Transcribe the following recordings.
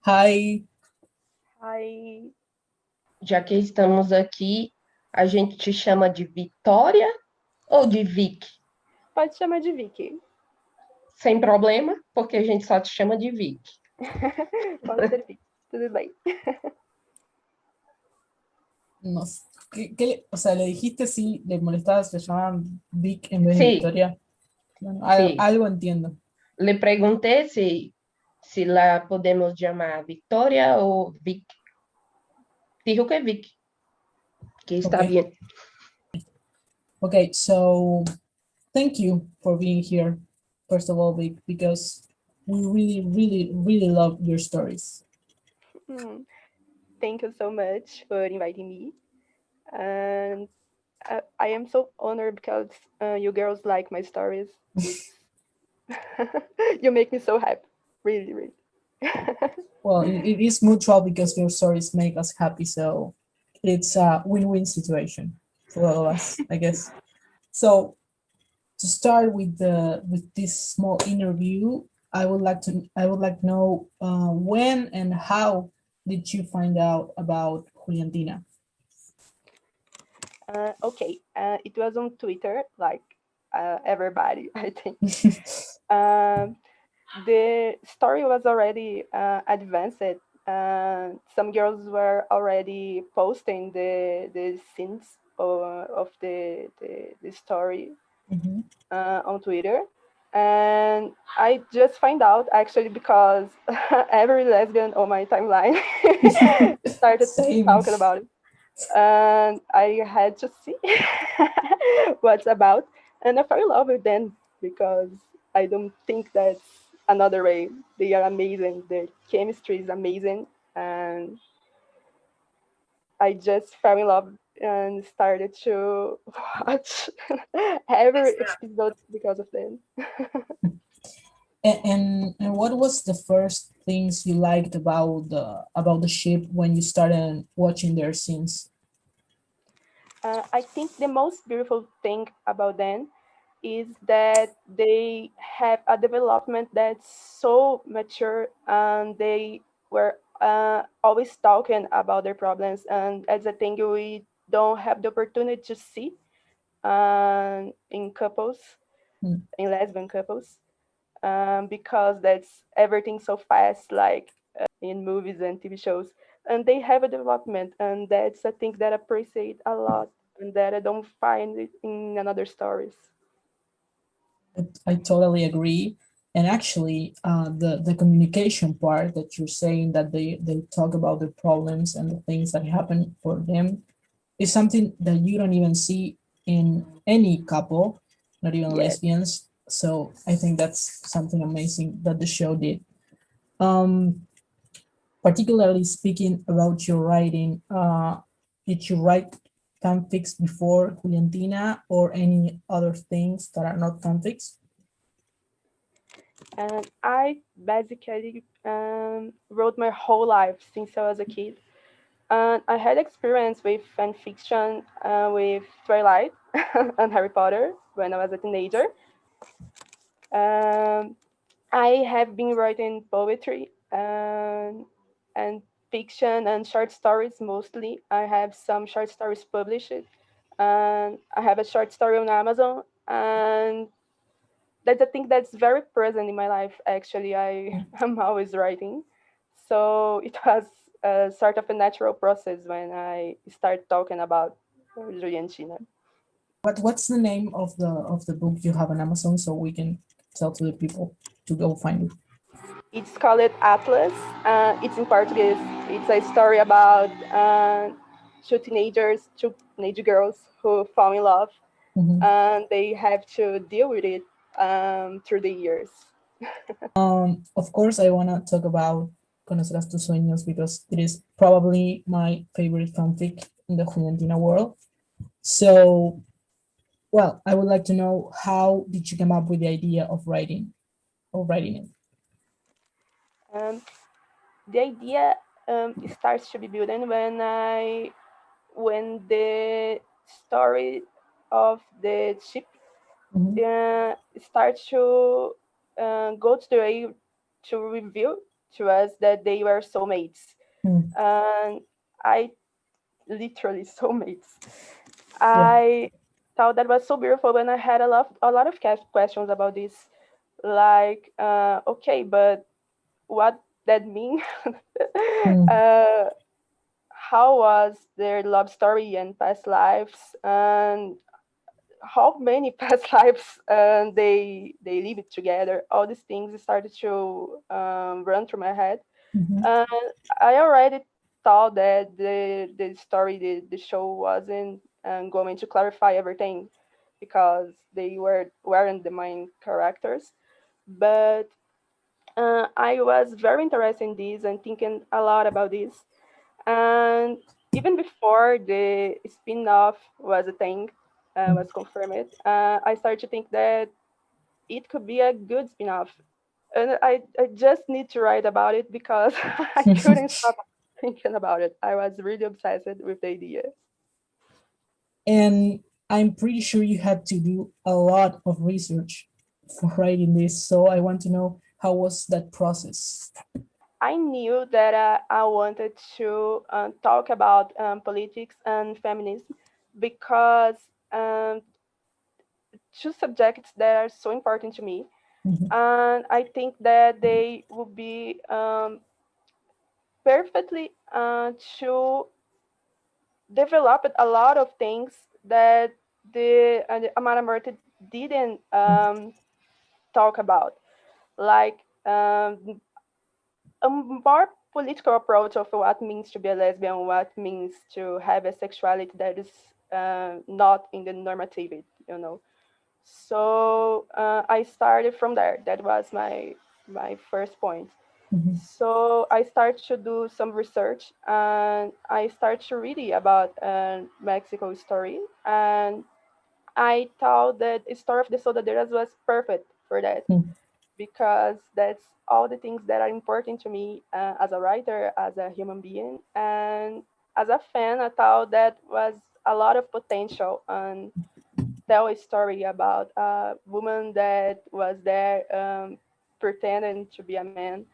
Hi. Aí, Já que estamos aqui, a gente te chama de Vitória ou de Vic? pode chamar de Vicky. Sem problema, porque a gente só te chama de Vic. Pode ser Vicky. Tudo bem. No, o sea, le dijiste si le molestaba, se llamaban Vic en vez de Sí, Victoria. Bueno, sí. algo entiendo. Le pregunté si la podemos llamar Victoria o Vic. Dijo que Vic, que está Okay. bien. Okay, so thank you for being here, first of all, Vic, because we really, really, really love your stories. Hmm, Thank you so much for inviting me. And I am so honored because you girls like my stories. It's you make me so happy. Really, really. Well, it is mutual because your stories make us happy, so it's a win-win situation for all of us, I guess. So to start with this small interview, I would like to know when and how did you find out about Juliantina? It was on Twitter, like everybody, I think. Um, the story was already advanced. Some girls were already posting the scenes of the story Mhm. on Twitter. And I just find out actually because every lesbian on my timeline started Same. talking about it. And I had to see what's about. And I fell in love with them because I don't think that's another way. They are amazing. Their chemistry is amazing. And I just fell in love and started to watch every episode because of them. And what was the first things you liked about the ship when you started watching their scenes? I think the most beautiful thing about them is that they have a development that's so mature and they were always talking about their problems. And as a thing we don't have the opportunity to see in couples, Hmm. in lesbian couples, because that's everything so fast, like in movies and TV shows. And they have a development, and that's a thing that I appreciate a lot, and that I don't find it in another stories. I totally agree. And actually, the communication part that you're saying that they talk about the problems and the things that happen for them is something that you don't even see in any couple, not even Yes. lesbians. So I think that's something amazing that the show did. Um, Particularly speaking about your writing, did you write fanfics before Juliantina or any other things that are not fanfics? And I basically wrote my whole life since I was a kid. And I had experience with fan fiction with Twilight and Harry Potter when I was a teenager. Um, I have been writing poetry and fiction and short stories mostly. I have some short stories published, and I have a short story on Amazon. And that's a thing that's very present in my life. Actually, I am always writing, so it was a sort of a natural process when I start talking about Juliantina. What's the name of the book you have on Amazon so we can tell to the people to go find it? It's called Atlas. It's in Portuguese. It's a story about two teenage girls who fall in love, Mhm. and they have to deal with it through the years. Of course, I wanna talk about Conocerás tus sueños because it is probably my favorite fanfic in the Juliantina world. So, well, I would like to know how did you come up with the idea of writing it? Um, the idea starts to be built when the story of the ship Mhm. starts to go to the way to reveal to us that they were soulmates. Mm. And I literally soulmates. Yeah. I thought that was so beautiful, and I had a lot of questions about this. Like, okay, but what that mean? Mm. uh, how was their love story and past lives, and how many past lives they lived together? All these things started to run through my head. Mhm. And I already thought that the story, the show wasn't going to clarify everything because they weren't the main characters. But I was very interested in this and thinking a lot about this. And even before the spin-off was a thing, Mm. was confirmed, I started to think that it could be a good spin-off. And I just need to write about it because I couldn't stop thinking about it. I was really obsessed with the idea. And I'm pretty sure you had to do a lot of research for writing this. So I want to know, how was that process? I knew that I wanted to talk about politics and feminism because um, two subjects that are so important to me. Mhm. And I think that they would be perfectly to develop a lot of things that the Amara Murti didn't talk about, like a more political approach of what means to be a lesbian, what means to have a sexuality that is not in the normativity. So I started from there. That was my first point. Mhm. So I started to do some research and I started to read about Mexico story, and I thought that the story of the soldaderas was perfect for that Mm. because that's all the things that are important to me as a writer, as a human being, and as a fan. I thought that was a lot of potential and tell a story about a woman that was there pretending to be a man,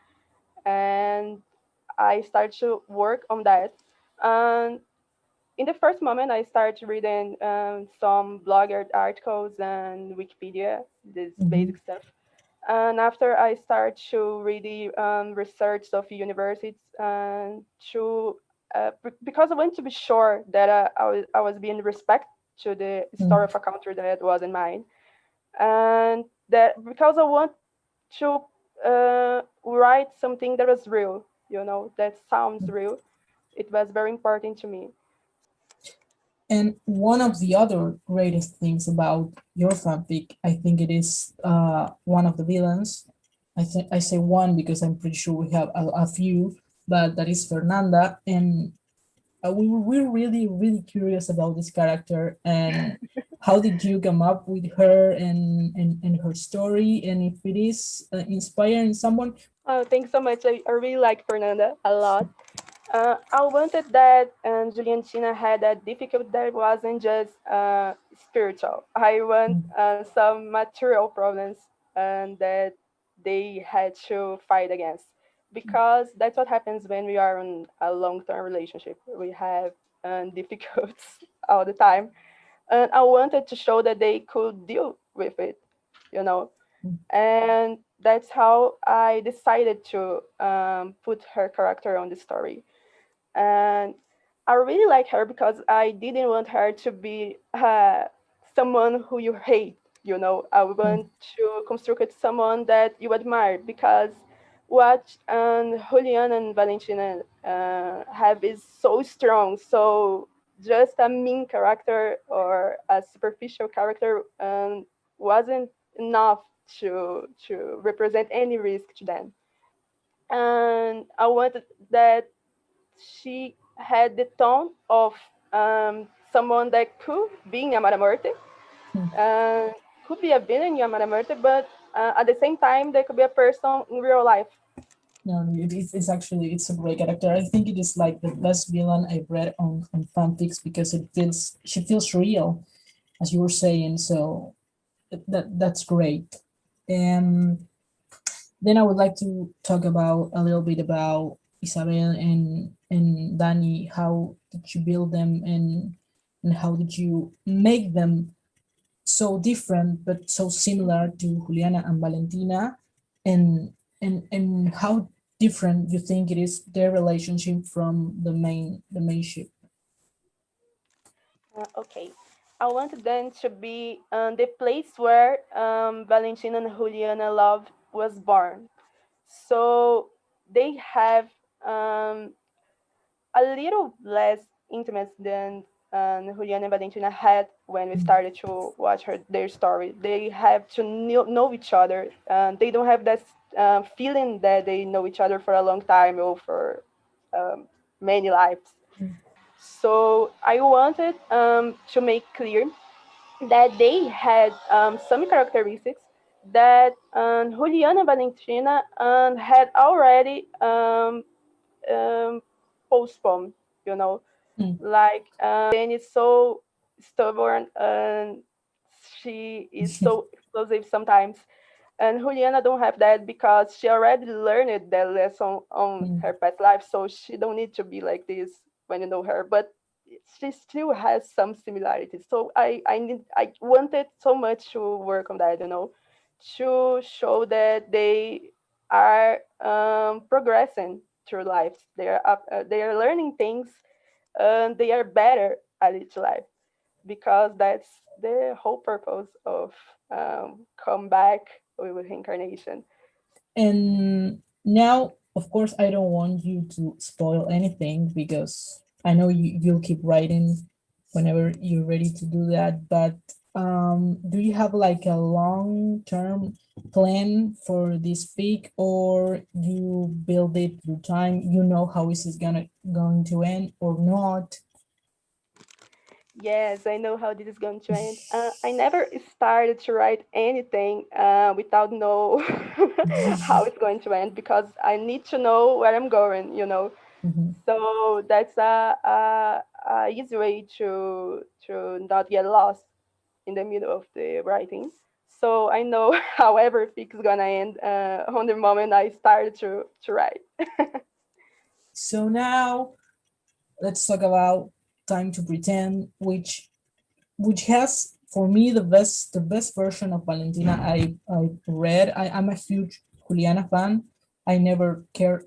and I started to work on that. And in the first moment, I started reading some blogger articles and Wikipedia, this Mhm. basic stuff. And after I started to really research of universities and to because I want to be sure that I was being respect to the story Mm. of a country that wasn't mine, and that because I want to write something that was real, that sounds real. It was very important to me. And one of the other greatest things about your fanfic, I think it is one of the villains. I think I say one because I'm pretty sure we have a few, but that is Fernanda. And we're really, really curious about this character. And how did you come up with her and her story? And if it is inspiring someone? Oh, thanks so much. I really like Fernanda a lot. I wanted that Juliantina had a difficulty that wasn't just spiritual. I want Mm. some material problems and that they had to fight against. Because that's what happens when we are in a long-term relationship. We have difficulties all the time. And I wanted to show that they could deal with it, you know. And that's how I decided to put her character on the story. And I really like her because I didn't want her to be someone who you hate. I Mm. want to construct someone that you admire because what Julian and Valentina have is so strong. So just a mean character or a superficial character wasn't enough to represent any risk to them. And I wanted that she had the tone of someone that could be in Amara Morte, Mm. uh, could be a villain in Amara Morte, but at the same time, there could be a person in real life. No, it's actually it's a great character. I think it is like the best villain I've read on fanfics because she feels real, as you were saying. So that's great. Um, Then I would like to talk about a little bit about Isabel and Dani. How did you build them, and how did you make them so different but so similar to Juliana and Valentina, and and how different you think it is their relationship from the main ship. Okay. I wanted them to be the place where Valentina and Juliana love was born. So they have um, a little less intimate than Juliana and Valentina had when we started to watch their story. They have to know each other. They don't have that feeling that they know each other for a long time or for um, many lives. So I wanted to make clear that they had some characteristics that Juliana and Valentina had already um, postponed, you know, Mm. like Jane is so stubborn and she is so explosive sometimes. And Juliana don't have that because she already learned that lesson on Mm. her past life, so she don't need to be like this when you know her. But she still has some similarities. So I wanted so much to work on that, to show that they are progressing through life. They are learning things, and they are better at each life because that's the whole purpose of come back with reincarnation. And now, of course, I don't want you to spoil anything because I know you'll keep writing whenever you're ready to do that. But do you have like a long-term plan for this peak, or you build it through time? You know how is it going to end or not? Yes, I know how this is going to end. I never started to write anything without know how it's going to end because I need to know where I'm going. Mhm. So that's a easy way to not get lost in the middle of the writing. So I know how everything's gonna end on the moment I started to write. So now let's talk about Time to Pretend, which has for me the best version of Valentina I read. I'm a huge Juliana fan. I never cared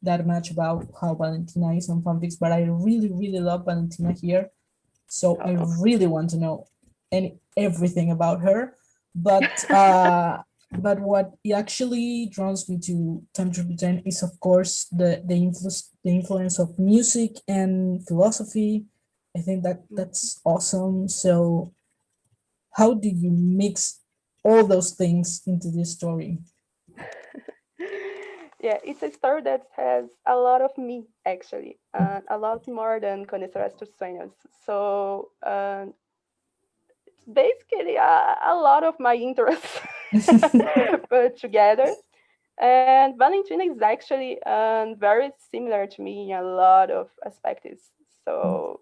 that much about how Valentina is on fanfics, but I really really love Valentina here. So I Oh. really want to know everything about her. But but what actually draws me to Time to Pretend is of course the influence of music and philosophy. I think that's awesome. So how do you mix all those things into this story? Yeah, it's a story that has a lot of me actually, a lot more than Conocerás tus sueños. So basically a lot of my interests put together. And Valentina is actually very similar to me in a lot of aspects. So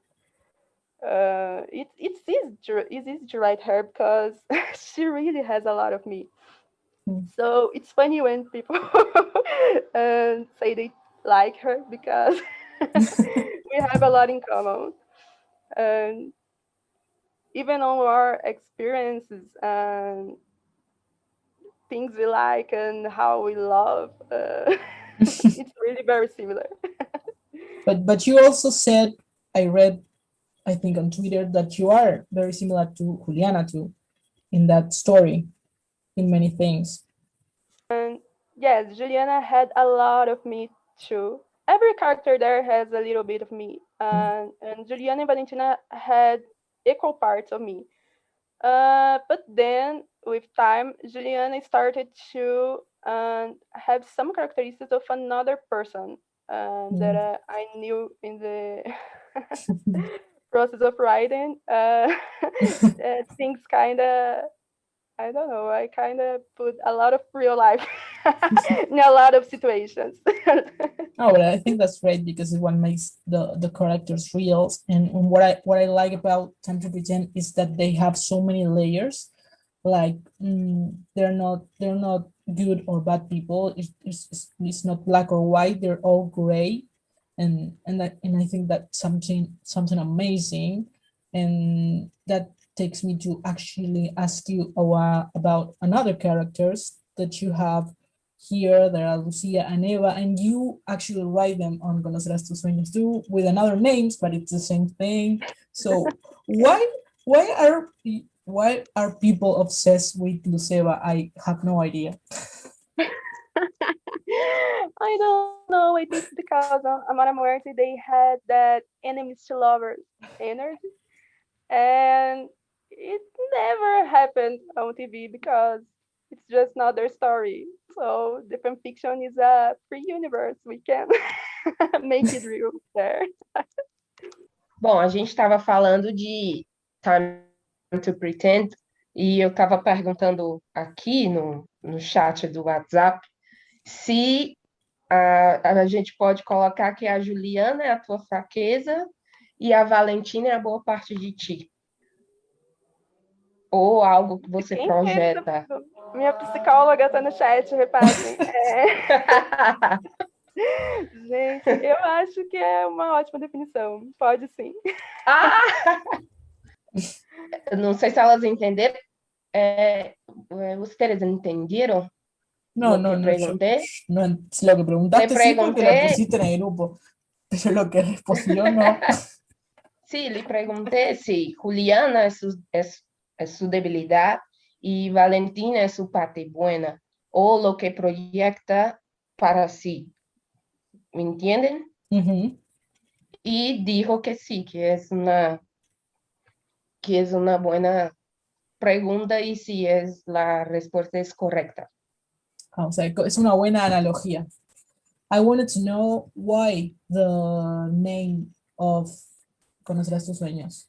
it's easy to write her because she really has a lot of me. So it's funny when people say they like her because we have a lot in common. And even on our experiences and things we like and how we love, it's really very similar. But you also said, I read, I think on Twitter, that you are very similar to Juliana too in that story in many things. And yes, Juliana had a lot of me too. Every character there has a little bit of me, and Juliana and Valentina had equal parts of me. But then, with time, Juliana started to have some characteristics of another person that Mm. I knew in the process of writing. Things kind of, I don't know, I kind of put a lot of real life in a lot of situations. Oh, well, I think that's great because it one makes the characters real. And what I like about Time to Pretend is that they have so many layers. like they're not good or bad people. It's not black or white. They're all gray, and I think that's something amazing, and that takes me to actually ask you about another characters that you have here. There are Lucia and Eva, and you actually write them on Conocerás tus sueños too with another names, but it's the same thing. So why why are why are people obsessed with Luceva? I have no idea. I don't know. I think because on Amara Muerte they had that enemies to lovers energy, and it never happened on TV because it's just not their story. So the fan fiction is a free universe. We can make it real there. Bom, a gente estava falando de Time to Pretend e eu estava perguntando aqui no chat do WhatsApp se a gente pode colocar que a Juliana é a tua fraqueza e a Valentina é a boa parte de ti. Ou algo que você Quem que é essa? projeta. Minha psicóloga tá no chat, repassem. Gente, eu acho que é uma ótima definição. Pode sim. Não sei se elas entenderam. ¿Ustedes entendieron No, lo no, que no, pregunté? no, lo que preguntaste Le sí porque la pregunté, pusiste en el grupo, pero lo que respondió no. sí, le pregunté si Juliana es su debilidad y Valentina es su parte buena o lo que proyecta para sí. ¿Me entienden? Ujú. Y dijo que sí, que es una buena pregunta y si es la respuesta es correcta. O sea, es una buena analogía. I wanted to know why the name of Conocerás tus sueños.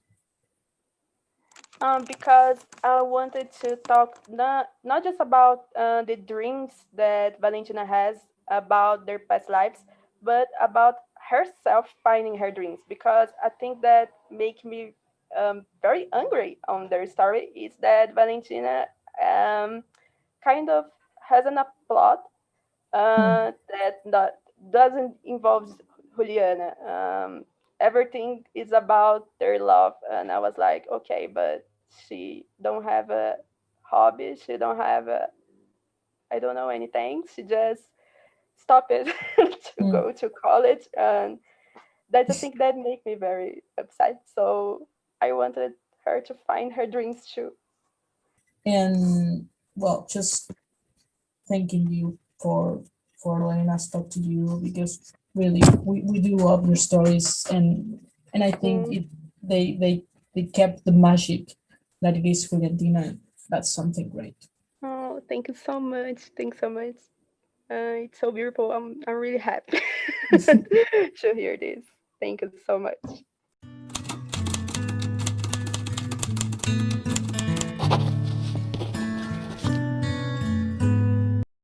Because I wanted to talk not just about the dreams that Valentina has about their past lives, but about herself finding her dreams. Because I think that make me very angry on their story is that Valentina um, kind of has an plot that doesn't involve Juliana. Everything is about their love, and I was like, okay, but she don't have a hobby. She don't have a, I don't know anything. She just stopped it to Mm. go to college, and that's a thing that made me very upset. So I wanted her to find her dreams too. And well, just thanking you for letting us talk to you, because really we do love your stories, and I think Mm. they kept the magic that it is Juliantina. That's something great. Oh, thank you so much. Thanks so much. It's so beautiful. I'm really happy to hear this. Thank you so much.